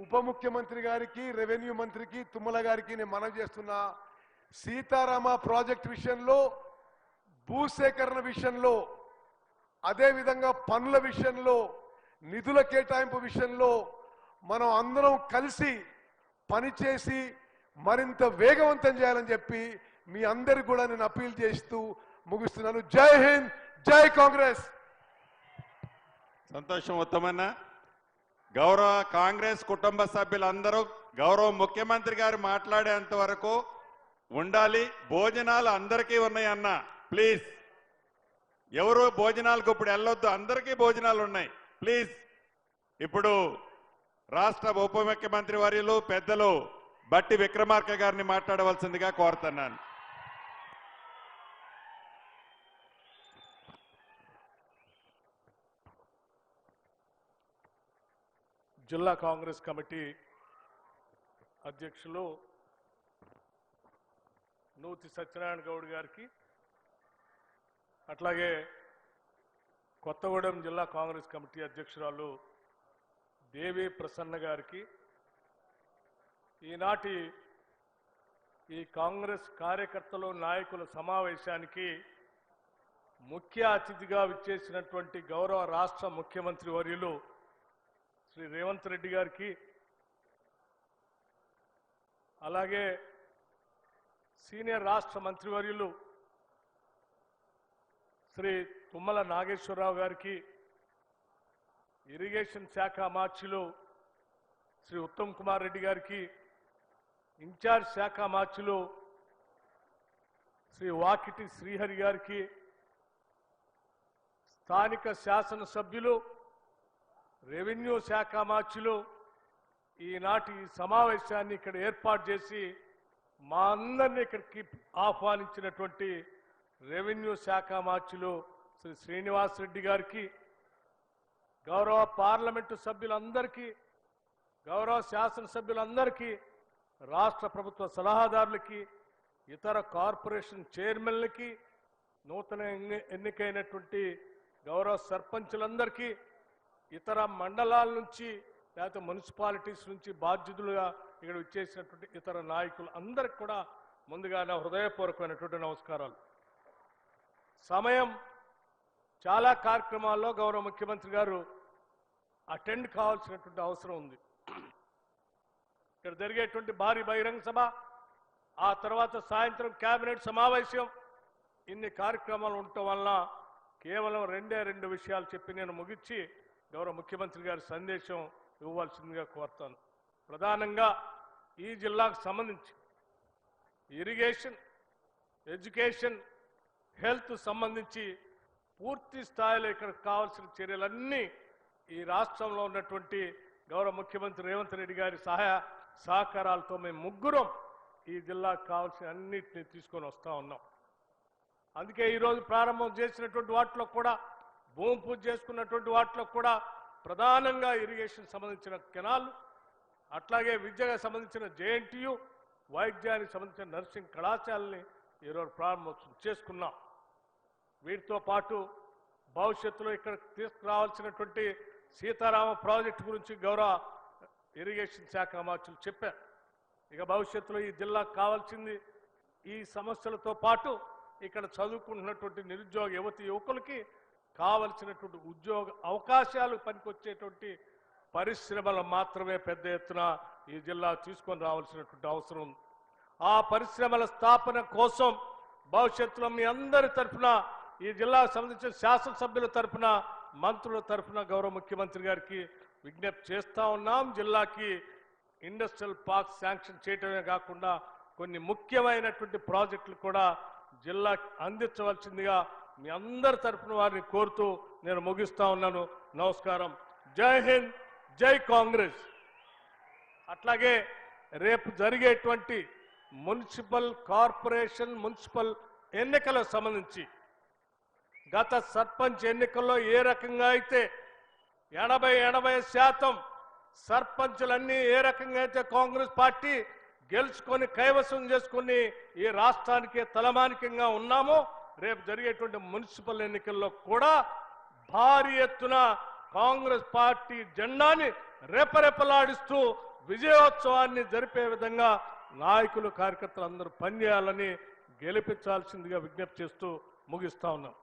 ఉప ముఖ్యమంత్రి గారికి రెవెన్యూ మంత్రికి తుమ్మల గారికి నేను మనవి చేస్తున్నా, సీతారామ ప్రాజెక్ట్ విషయంలో, భూసేకరణ విషయంలో, అదేవిధంగా పనుల విషయంలో, నిధుల కేటాయింపు విషయంలో మనం అందరం కలిసి పనిచేసి మరింత వేగవంతం చేయాలని చెప్పి మీ అందరికి కూడా నేను అప్పీల్ చేస్తూ ముగిస్తున్నాను. జై హింద్, జై కాంగ్రెస్. సంతోషం. ఉత్తమన్న, గౌరవ కాంగ్రెస్ కుటుంబ సభ్యులందరూ గౌరవ ముఖ్యమంత్రి గారు మాట్లాడేంత వరకు ఉండాలి. భోజనాలు అందరికీ ఉన్నాయి అన్న, ప్లీజ్. ఎవరు భోజనాలకు ఇప్పుడు వెళ్ళొద్దు, అందరికీ భోజనాలు ఉన్నాయి, ప్లీజ్. ఇప్పుడు రాష్ట్ర ఉప ముఖ్యమంత్రి వర్యులు పెద్దలు బట్టి విక్రమార్క గారిని మాట్లాడవలసిందిగా కోరుతున్నాను. జిల్లా కాంగ్రెస్ కమిటీ అధ్యక్షులు నూతి సత్యనారాయణ గౌడ్ గారికి, అట్లాగే కొత్తగూడెం జిల్లా కాంగ్రెస్ కమిటీ అధ్యక్షురాలు దేవి ప్రసన్న గారికి, ఈనాటి ఈ కాంగ్రెస్ కార్యకర్తలు నాయకుల సమావేశానికి ముఖ్య అతిథిగా విచ్చేసినటువంటి గౌరవ రాష్ట్ర ముఖ్యమంత్రి వర్యులు శ్రీ రేవంత్ రెడ్డి గారికి, అలాగే సీనియర్ రాష్ట్ర మంత్రివర్యులు శ్రీ తుమ్మల నాగేశ్వరరావు గారికి, ఇరిగేషన్ శాఖ మార్చిలు శ్రీ ఉత్తమ్ కుమార్ రెడ్డి గారికి, ఇన్ఛార్జ్ శాఖ మార్చిలు శ్రీ వాకిటి శ్రీహరి గారికి, స్థానిక శాసనసభ్యులు రెవెన్యూ శాఖ మార్చిలు ఈనాటి సమావేశాన్ని ఇక్కడ ఏర్పాటు చేసి మా అందరినీ ఇక్కడికి ఆహ్వానించినటువంటి రెవెన్యూ శాఖ మార్చిలు శ్రీ శ్రీనివాస్ రెడ్డి గారికి, గౌరవ పార్లమెంటు సభ్యులందరికీ, గౌరవ శాసనసభ్యులందరికీ, రాష్ట్ర ప్రభుత్వ సలహాదారులకి, ఇతర కార్పొరేషన్ చైర్మన్లకి, నూతన ఎన్నికైనటువంటి గౌరవ సర్పంచులందరికీ, ఇతర మండలాల నుంచి లేకపోతే మున్సిపాలిటీస్ నుంచి బాధ్యతలుగా ఇక్కడ వచ్చేసినటువంటి ఇతర నాయకులు అందరికి కూడా ముందుగా నా హృదయపూర్వకమైనటువంటి నమస్కారాలు. సమయం చాలా కార్యక్రమాల్లో గౌరవ ముఖ్యమంత్రి గారు అటెండ్ కావాల్సినటువంటి అవసరం ఉంది. ఇక్కడ జరిగేటువంటి భారీ బహిరంగ సభ, ఆ తర్వాత సాయంత్రం కేబినెట్ సమావేశం, ఇన్ని కార్యక్రమాలు ఉండటం వలన కేవలం రెండు విషయాలు చెప్పి నేను ముగించి గౌరవ ముఖ్యమంత్రి గారి సందేశం ఇవ్వాల్సిందిగా కోరుతాను. ప్రధానంగా ఈ జిల్లాకు సంబంధించి ఇరిగేషన్, ఎడ్యుకేషన్, హెల్త్ సంబంధించి పూర్తి స్థాయిలో ఇక్కడ కావాల్సిన చర్యలన్నీ ఈ రాష్ట్రంలో ఉన్నటువంటి గౌరవ ముఖ్యమంత్రి రేవంత్ రెడ్డి గారి సహాయ సహకారాలతో మేము ముగ్గురం ఈ జిల్లాకు కావాల్సిన అన్నింటినీ తీసుకొని వస్తూ ఉన్నాం. అందుకే ఈరోజు ప్రారంభం చేసినటువంటి వాటిలో కూడా, భూమి పూజ చేసుకున్నటువంటి వాటిలో కూడా ప్రధానంగా ఇరిగేషన్ సంబంధించిన కెనాలు, అట్లాగే విద్యకు సంబంధించిన జేఎన్టీయు, వైద్యానికి సంబంధించిన నర్సింగ్ కళాశాలని ఈరోజు ప్రారంభోత్సవం చేసుకున్నాం. వీటితో పాటు భవిష్యత్తులో ఇక్కడ తీసుకురావాల్సినటువంటి సీతారామ ప్రాజెక్టు గురించి గౌరవ ఇరిగేషన్ శాఖ మార్చులు చెప్పారు. ఇక భవిష్యత్తులో ఈ జిల్లాకు కావాల్సింది ఈ సమస్యలతో పాటు ఇక్కడ చదువుకుంటున్నటువంటి నిరుద్యోగ యువకులకి కావలసినటువంటి ఉద్యోగ అవకాశాలు పనికొచ్చేటువంటి పరిశ్రమలు మాత్రమే పెద్ద ఎత్తున ఈ జిల్లా తీసుకొని రావాల్సినటువంటి అవసరం ఉంది. ఆ పరిశ్రమల స్థాపన కోసం భవిష్యత్తులో మీ అందరి తరఫున, ఈ జిల్లాకు సంబంధించిన శాసనసభ్యుల తరఫున, మంత్రుల తరఫున గౌరవ ముఖ్యమంత్రి గారికి విజ్ఞప్తి చేస్తా ఉన్నాం. జిల్లాకి ఇండస్ట్రియల్ పార్క్ శాంక్షన్ చేయటమే కాకుండా కొన్ని ముఖ్యమైనటువంటి ప్రాజెక్టులు కూడా జిల్లాకి అందించవలసిందిగా మీ అందరి తరఫున వారిని కోరుతూ నేను ముగిస్తా ఉన్నాను. నమస్కారం. జై హింద్, జై కాంగ్రెస్. అట్లాగే రేపు జరిగేటువంటి మున్సిపల్ కార్పొరేషన్, మున్సిపల్ ఎన్నికలకు సంబంధించి గత సర్పంచ్ ఎన్నికల్లో ఏ రకంగా అయితే 80% సర్పంచులన్నీ ఏ రకంగా అయితే కాంగ్రెస్ పార్టీ గెలుచుకొని కైవసం చేసుకుని ఈ రాష్ట్రానికి తలమానికంగా ఉన్నామో, రేపు జరిగేటువంటి మున్సిపల్ ఎన్నికల్లో కూడా భారీ ఎత్తున కాంగ్రెస్ పార్టీ జెండాని రెపరెపలాడిస్తూ విజయోత్సవాన్ని జరిపే విధంగా నాయకులు కార్యకర్తలు అందరూ పనిచేయాలని గెలిపించాల్సిందిగా విజ్ఞప్తి చేస్తూ ముగిస్తా ఉన్నాం.